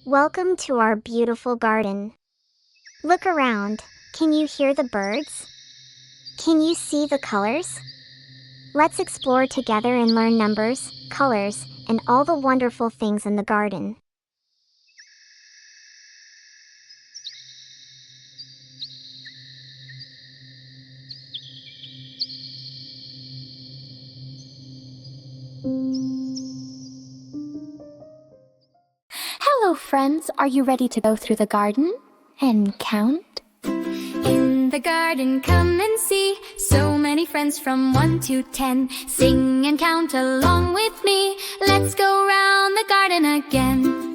Welcome to our beautiful garden. Look around. Can you hear the birds? Can you see the colors? Let's explore together and learn numbers, colors, and all the wonderful things in the garden. Hello, friends. Are you ready to go through the garden and count? In the garden, come and see so many friends from 1 to 10. Sing and count along with me. Let's go round the garden again.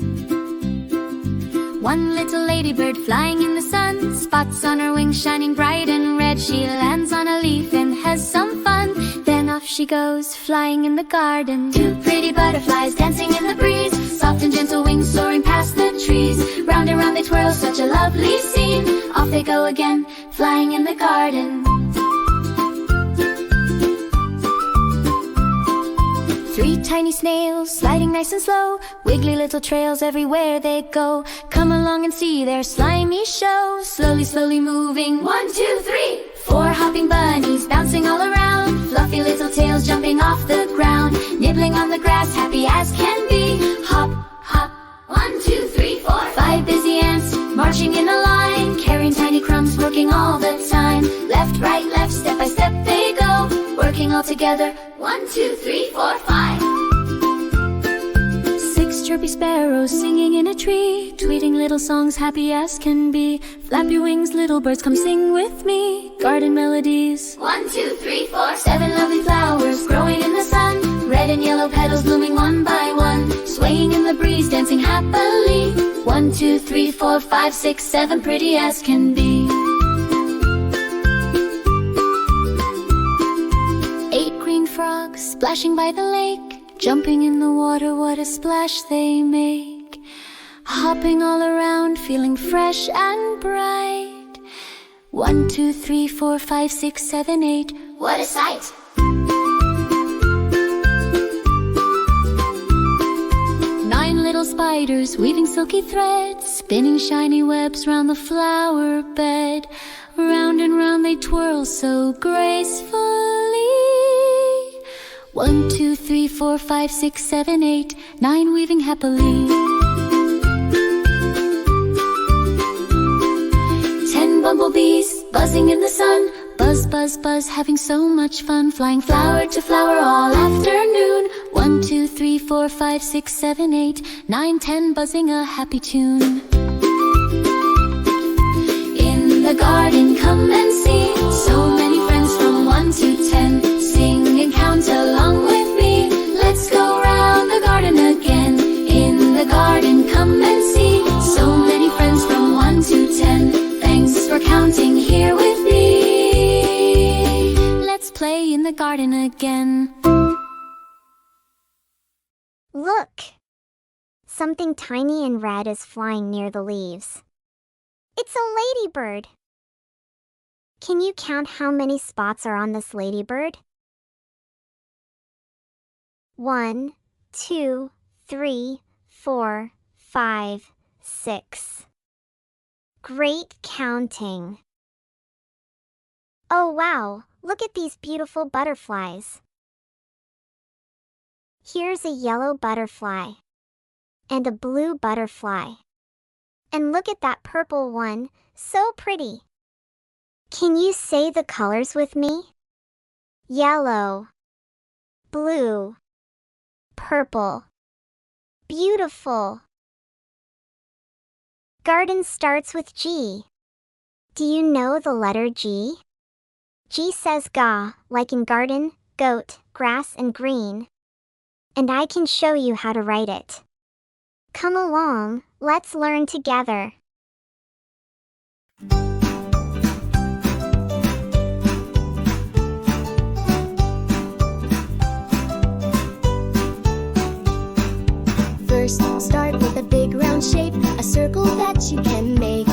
One little ladybird flying in the sun, spots on her wings shining bright and red. She lands on a leaf and has some fun. Then off she goes, flying in the garden. Two pretty butterflies dancing in the breeze, soft and gentle wings soaring past the trees. Round and round they twirl, such a lovely scene. Off they go again, flying in the garden. Three tiny snails, sliding nice and slow, wiggly little trails everywhere they go. Come along and see their slimy show, slowly, slowly moving. 1, 2, 3. Four hopping bunnies bouncing all around, fluffy little tails jumping off the ground, nibbling on the grass, happy as can be. Hop, hop, 1, 2, 3, 4. Five busy ants marching in a line, carrying tiny crumbs, working all the time. Left, right, left, step by step they go, working all together. 1, 2, 3, 4, 5. Six chirpy sparrows singing in a tree, tweeting little songs, happy as can be. Flap your wings, little birds, come sing with me. Garden melodies. 1, 2, 3, 4. Seven lovely flowers growing in the sun, red and yellow petals blooming one by one, swaying in the breeze, dancing happily. 1, 2, 3, 4, 5, 6, 7, pretty as can be. 8 green frogs splashing by the lake, jumping in the water, what a splash they make. Hopping all around, feeling fresh and bright. 1, 2, 3, 4, 5, 6, 7, 8, what a sight! 9 little spiders weaving silky threads, spinning shiny webs round the flower bed. Round and round they twirl so gracefully. 1, 2, 3, 4, 5, 6, 7, 8, 9 weaving happily. 10 bumblebees buzzing in the sun, buzz, buzz, buzz, having so much fun, flying flower to flower all afternoon. 1, 2, 3, 4, 5, 6, 7, 8, 9, 10 buzzing a happy tune. In the garden, come and see so many friends from 1 to 10. Sing and count along with me. Let's go round the garden again. In the garden, come and see so many friends from 1 to 10. Thanks for counting here with me. Let's play in the garden again. Look! Something tiny and red is flying near the leaves. It's a ladybird! Can you count how many spots are on this ladybird? 1, 2, 3, 4, 5, 6. Great counting! Oh wow, look at these beautiful butterflies. Here's a yellow butterfly and a blue butterfly. And look at that purple one, so pretty. Can you say the colors with me? Yellow, blue, purple. Beautiful. Garden starts with G. Do you know the letter G? G says ga, like in garden, goat, grass and green. And I can show you how to write it. Come along, let's learn together. First, start with a big round shape, a circle that you can make.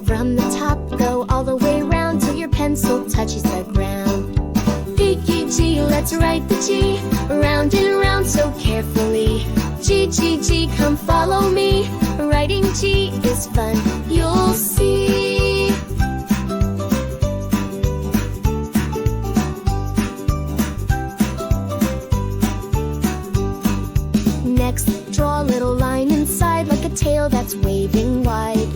From the top, go all the way round till your pencil touches the ground. G, let's write the G, round and round so carefully. G, G, G, come follow me. is fun, you'll see. Next, draw a little line inside like a tail that's waving wide.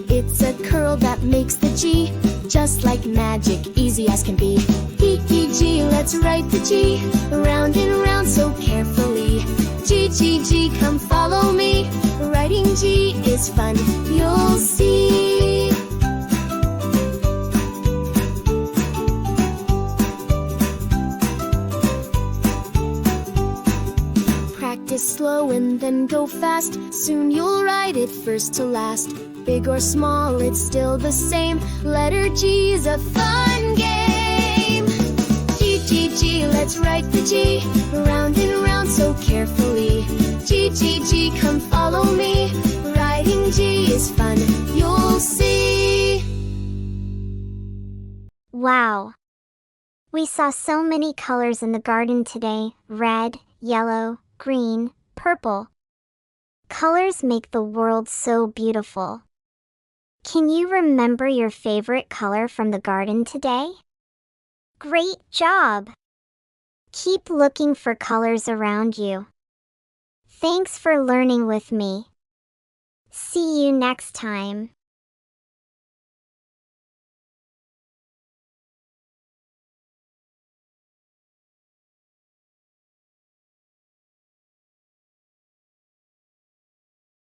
It's a curl that makes the G, just like magic, easy as can be. Geeky G, let's write the G, round and round so carefully. G, G, G, come follow me. Writing G is fun, you'll see. Practice slow and then go fast. Soon you'll write it first to last. Big or small, it's still the same. Letter G is a fun game. G, G, G, let's write the G, round and round so carefully. G, G, G, come follow me. Writing G is fun, you'll see. Wow! We saw so many colors in the garden today. Red, yellow, green, purple. Colors make the world so beautiful. Can you remember your favorite color from the garden today? Great job! Keep looking for colors around you. Thanks for learning with me. See you next time.